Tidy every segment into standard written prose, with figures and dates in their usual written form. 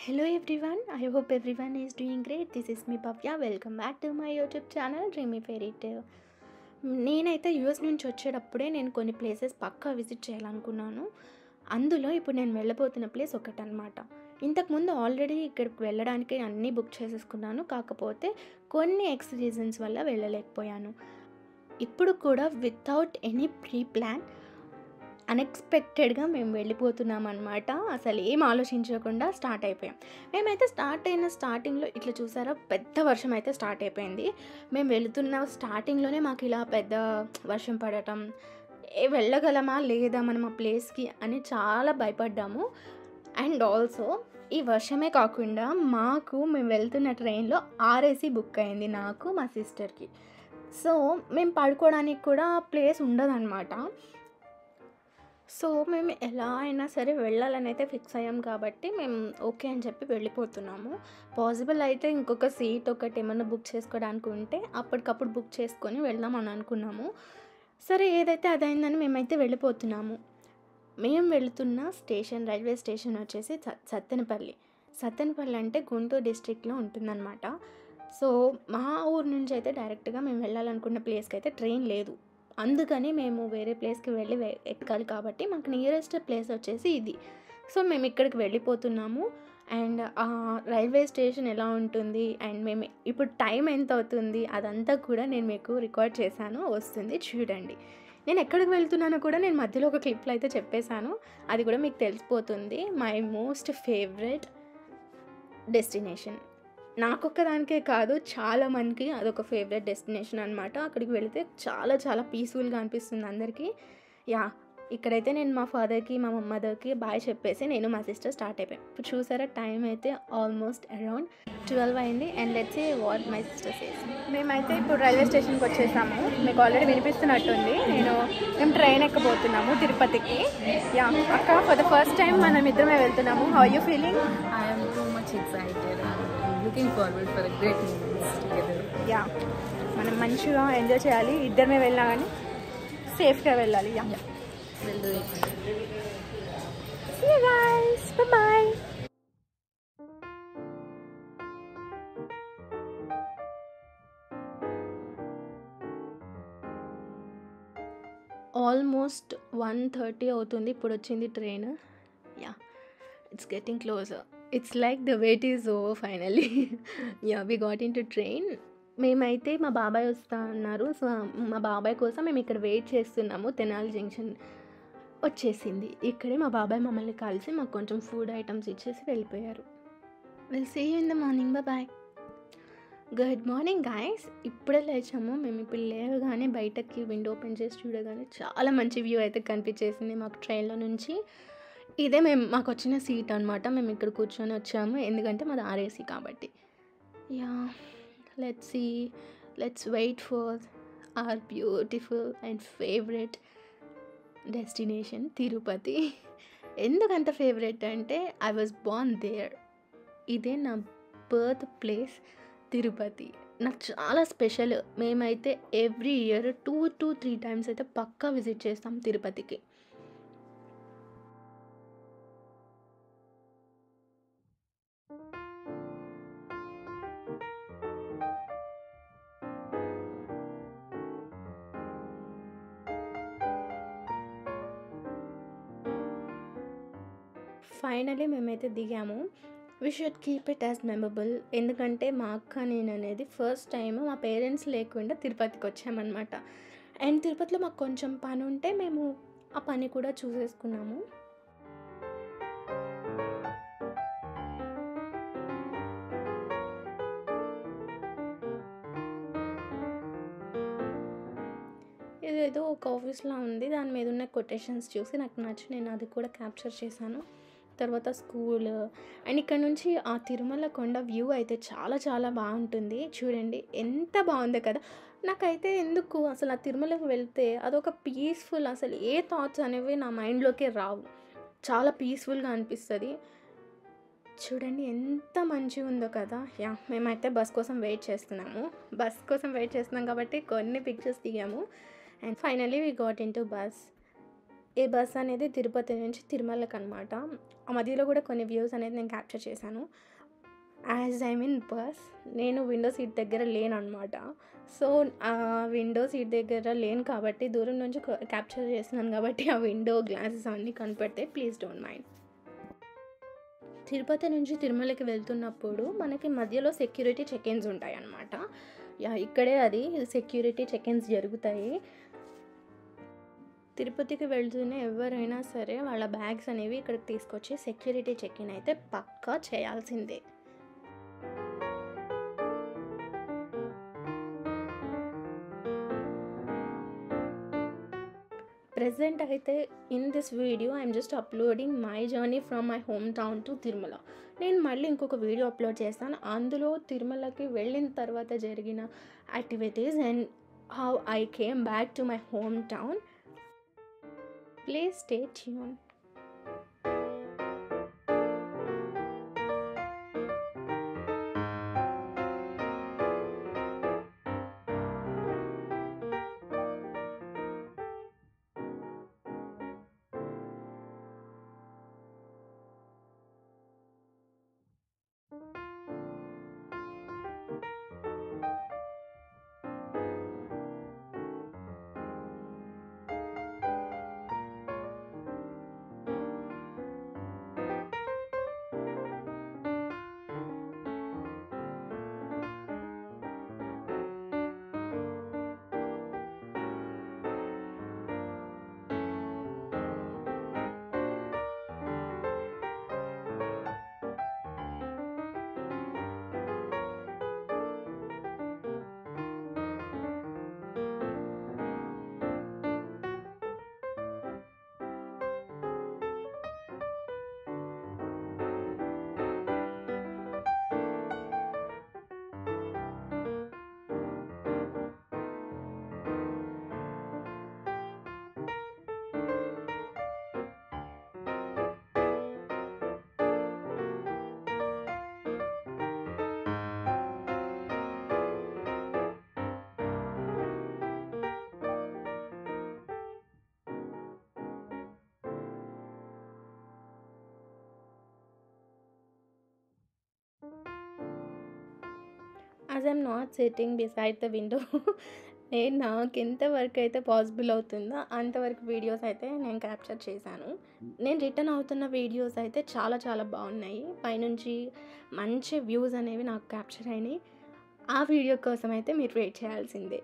Hello everyone, I hope everyone is doing great. This is me Bhavya. Welcome back to my YouTube channel Dreamy Fairy Tale. నేనైతే US నుంచి వచ్చేటప్పుడే నేను కొన్ని places పక్కా visit చేయాలనుకున్నాను. అందులో ఇప్పుడు నేను వెళ్ళబోతున్న ప్లేస్ ఒకటనమాట. ఇంతకుముందు ఆల్రెడీ ఇక్కడికి వెళ్ళడానికి అన్నీ బుక్ చేసేసుకున్నాను. కాకపోతే కొన్ని రీజన్స్ వల్ల వెళ్ళలేకపోయాను. ఇప్పుడు కూడా వితౌట్ ఎనీ ప్రీ ప్లాన్ అన్ఎక్స్పెక్టెడ్గా మేము వెళ్ళిపోతున్నాం అనమాట. అసలు ఏం ఆలోచించకుండా స్టార్ట్ అయిపోయాం. మేమైతే స్టార్టింగ్లో ఇట్లా చూసారా, పెద్ద వర్షం అయితే స్టార్ట్ అయిపోయింది. మేము వెళుతున్న స్టార్టింగ్లోనే మాకు ఇలా పెద్ద వర్షం పడటం, వెళ్ళగలమా లేదా మనం ఆ ప్లేస్కి అని చాలా భయపడ్డాము. అండ్ ఆల్సో ఈ వర్షమే కాకుండా మేము వెళ్తున్న ట్రైన్లో ఆర్ఏసీ బుక్ అయింది నాకు, మా సిస్టర్కి. సో మేము పడుకోవడానికి కూడా ప్లేస్ ఉండదన్నమాట. సో మేము ఎలా అయినా సరే వెళ్ళాలని అయితే ఫిక్స్ అయ్యాం కాబట్టి మేము ఓకే అని చెప్పి వెళ్ళిపోతున్నాము. పాసిబుల్ అయితే ఇంకొక సీట్ ఒకటి ఏమన్నా బుక్ చేసుకోవడానికి ఉంటే అప్పటికప్పుడు బుక్ చేసుకొని వెళ్దామని అనుకున్నాము. సరే ఏదైతే అదైందని మేమైతే వెళ్ళిపోతున్నాము. మేము వెళుతున్న రైల్వే స్టేషన్ వచ్చేసి సత్తెనపల్లి అంటే గుంటూరు డిస్ట్రిక్ట్లో ఉంటుందన్నమాట. సో మా ఊరు నుంచి అయితే డైరెక్ట్గా మేము వెళ్ళాలనుకున్న ప్లేస్కి అయితే ట్రైన్ లేదు. అందుకని మేము వేరే ప్లేస్కి వెళ్ళి ఎక్కాలి కాబట్టి మాకు నియరెస్ట్ ప్లేస్ వచ్చేసి ఇది. సో మేము ఇక్కడికి వెళ్ళిపోతున్నాము. అండ్ రైల్వే స్టేషన్ ఎలా ఉంటుంది అండ్ మేము ఇప్పుడు టైం ఎంత అవుతుంది అదంతా కూడా నేను మీకు రికార్డ్ చేశాను, వస్తుంది చూడండి. నేను ఎక్కడికి వెళ్తున్నానో కూడా నేను మధ్యలో ఒక క్లిప్లో అయితే చెప్పేశాను, అది కూడా మీకు తెలిసిపోతుంది. మై మోస్ట్ ఫేవరెట్ డెస్టినేషన్, నాకొక్కదానికే కాదు చాలామందికి అదొక ఫేవరెట్ డెస్టినేషన్ అనమాట. అక్కడికి వెళితే చాలా చాలా పీస్ఫుల్గా అనిపిస్తుంది అందరికీ. ఇక్కడైతే నేను మా ఫాదర్కి మా మదర్కి బాయ్ చెప్పేసి నేను మా సిస్టర్ స్టార్ట్ అయిపోయాం. ఇప్పుడు చూసారా, టైం అయితే ఆల్మోస్ట్ అరౌండ్ 12 అయింది. And let's see what my sister says. మేమైతే ఇప్పుడు రైల్వే స్టేషన్కి వచ్చేసాము. మీకు ఆల్రెడీ వినిపిస్తున్నట్టుంది. మేము ట్రైన్ ఎక్కబోతున్నాము తిరుపతికి. అక్క ఫర్ ద ఫస్ట్ టైం మనం ఇద్దరమే వెళ్తున్నాము. How you feeling? I'm too much excited. Looking forward for a great moments together. మనం మంచిగా ఎంజాయ్ చేయాలి. ఇద్దరమే వెళ్ళినా కానీ సేఫ్గా వెళ్ళాలి. We'll do it. See you guys. Bye-bye. Almost 1:30 అవుతుంది. ఇప్పుడు వచ్చింది train. It's getting closer. It's like the wait is over finally. We got into train. మేమైతే మా బాబాయ్ వస్తా అన్నారు. సో మా బాబాయ్ కోసం మేము ఇక్కడ వెయిట్ చేస్తున్నాము. తెనాలి జంక్షన్ వచ్చేసింది. ఇక్కడే మా బాబాయ్ మమ్మల్ని కలిసి మాకు కొంచెం ఫుడ్ ఐటమ్స్ ఇచ్చేసి వెళ్ళిపోయారు. Will see you in the morning. Bye. Good morning guys. ఇప్పుడే లేచాము. మేము ఇప్పుడు లేవగానే బయటకి విండో ఓపెన్ చేసి చూడగానే చాలా మంచి వ్యూ అయితే కనిపించేసింది మాకు ట్రైన్లో నుంచి. ఇదే మాకు వచ్చిన సీట్ అనమాట. మేము ఇక్కడ కూర్చొని వచ్చాము, ఎందుకంటే మాది ఆర్ఏసీ కాబట్టి. Let's wait for our beautiful and favourite destination Tirupati. ఎందుకంత ఫేవరెట్ అంటే ఐ వాజ్ బోర్న్ దేర్. ఇదే నా బర్త్ ప్లేస్ తిరుపతి. నాకు చాలా స్పెషల్. మేమైతే ఎవ్రీ ఇయర్ 2 to 3 times అయితే పక్కా విజిట్ చేస్తాం తిరుపతికి. ఫైనలీ మేమైతే దిగాము. We should keep it as memorable. ఎందుకంటే మా అక్క నేను అనేది ఫస్ట్ టైం మా పేరెంట్స్ లేకుండా తిరుపతికి వచ్చామన్నమాట. అండ్ తిరుపతిలో మాకు కొంచెం పని ఉంటే మేము ఆ పని కూడా చూసేసుకున్నాము. ఇదేదో ఒక ఆఫీస్లో ఉంది. దాని మీద ఉన్న కొటేషన్స్ చూసి నాకు నచ్చి నేను అది కూడా క్యాప్చర్ చేశాను. తర్వాత స్కూల్ అండ్ ఇక్కడ నుంచి ఆ తిరుమల కొండ వ్యూ అయితే చాలా చాలా బాగుంటుంది. చూడండి ఎంత బాగుందో కదా. నాకైతే ఎందుకు అసలు ఆ తిరుమలకు వెళ్తే అదొక పీస్ఫుల్, అసలు ఏ థాట్స్ అనేవి నా మైండ్లోకి రావు. చాలా పీస్ఫుల్గా అనిపిస్తుంది. చూడండి ఎంత మంచిగా ఉందో కదా. మేమైతే బస్ కోసం వెయిట్ చేస్తున్నాం కాబట్టి కొన్ని పిక్చర్స్ దిగాము. And finally we got into bus. ఈ బస్ అనేది తిరుపతి నుంచి తిరుమలకి అనమాట. ఆ మధ్యలో కూడా కొన్ని వ్యూస్ అనేది నేను క్యాప్చర్ చేశాను. యాజ్ ఐ మీన్ బస్, నేను విండో సీట్ దగ్గర లేననమాట. సో ఆ విండో సీట్ దగ్గర లేను కాబట్టి దూరం నుంచి క్యాప్చర్ చేస్తున్నాను కాబట్టి ఆ విండో గ్లాసెస్ అన్నీ కనపడతాయి. Please don't mind. తిరుపతి నుంచి తిరుమలకి వెళ్తున్నప్పుడు మనకి మధ్యలో సెక్యూరిటీ చెక్-ఇన్స్ ఉంటాయి అన్నమాట. ఇక్కడే అది సెక్యూరిటీ చెక్-ఇన్స్ జరుగుతాయి. తిరుపతికి వెళ్తూనే ఎవరైనా సరే వాళ్ళ బ్యాగ్స్ అనేవి ఇక్కడికి తీసుకొచ్చి సెక్యూరిటీ చెక్-ఇన్ అయితే పక్కా చేయాల్సిందే. ప్రెజెంట్ అయితే in this video I'm just uploading my journey from my home town to Tirumala. నేను మళ్ళీ ఇంకొక వీడియో అప్లోడ్ చేస్తాను. అందులో తిరుమలకి వెళ్ళిన తర్వాత జరిగిన activities and how I came back to my home town. Please stay tune. As I'm not sitting beside the window, నేను నాకు ఎంతవరకు అయితే పాసిబుల్ అవుతుందో అంతవరకు వీడియోస్ అయితే నేను క్యాప్చర్ చేశాను. నేను రిటర్న్ అవుతున్న వీడియోస్ అయితే చాలా చాలా బాగున్నాయి. పైనుంచి మంచి వ్యూస్ అనేవి నాకు క్యాప్చర్ అయినాయి. ఆ వీడియో కోసం అయితే మీరు వెయిట్ చేయాల్సిందే.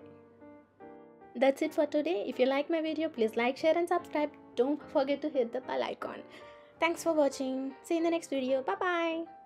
That's it for today. If you like my video, please like, share and subscribe. Don't forget to hit the bell icon. Thanks for watching. See you in the next video. Bye bye.